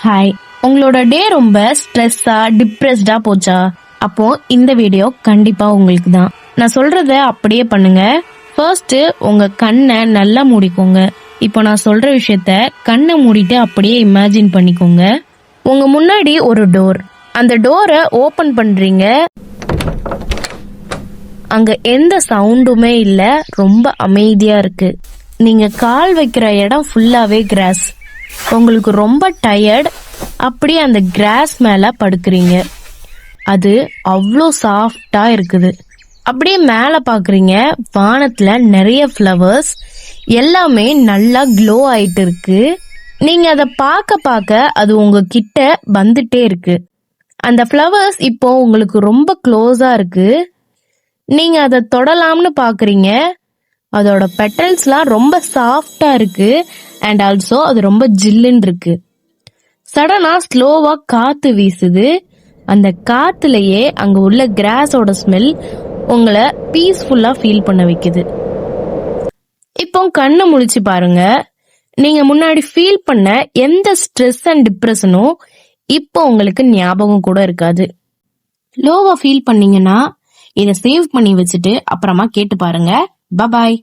Hi, உங்களோட டே ரொம்ப ஸ்ட்ரெஸ்ஸா டிப்ரெஸ்டா போச்சா? அப்போ இந்த வீடியோ கண்டிப்பா உங்களுக்கு தான். நான் சொல்றத அப்படியே பண்ணுங்க. ஃபர்ஸ்ட் உங்க கண்ணை நல்லா மூடிக்கோங்க. இப்போ நான் சொல்ற விஷயத்த கண்ணை மூடிட்டு அப்படியே இமேஜின் பண்ணிக்கோங்க. உங்க முன்னாடி ஒரு டோர். அந்த டோரை ஓபன் பண்றீங்க. அங்க எந்த சவுண்டுமே இல்ல, ரொம்ப அமைதியா இருக்கு. நீங்க கால் வைக்கிற இடம் ஃபுல்லாவே கிராஸ். உங்களுக்கு ரொம்ப டயர்ட். அப்படியே அந்த கிராஸ் மேல படுக்கிறீங்க. அது அவ்வளோ சாஃப்டா இருக்குது. அப்படியே மேல பாக்குறீங்க, வானத்துல நிறைய ஃப்ளவர்ஸ், எல்லாமே நல்லா க்ளோ ஆயிட்டு இருக்கு. நீங்க அதை பார்க்க பார்க்க அது உங்க கிட்ட வந்துட்டே இருக்கு. அந்த ஃப்ளவர்ஸ் இப்போ உங்களுக்கு ரொம்ப க்ளோஸா இருக்கு. நீங்க அதை தொடலாம்னு பாக்குறீங்க. அதோட பெட்டல்ஸ்லாம் ரொம்ப சாஃப்டா இருக்கு அண்ட் ஆல்சோ அது ரொம்ப ஜில்லுன்னு இருக்கு. சடனா ஸ்லோவா காத்து வீசுது. அந்த காத்துலயே அங்க உள்ள கிராஸோட ஸ்மெல் உங்களை பீஸ்ஃபுல்லா ஃபீல் பண்ண வைக்குது. இப்போ கண்ணை முழிச்சு பாருங்க. நீங்க முன்னாடி ஃபீல் பண்ண எந்த ஸ்ட்ரெஸ் அண்ட் டிப்ரெஷனும் இப்போ உங்களுக்கு ஞாபகம் கூட இருக்காது. லோவா ஃபீல் பண்ணீங்கன்னா இதை சேவ் பண்ணி வச்சுட்டு அப்புறமா கேட்டு பாருங்க. பபாய்.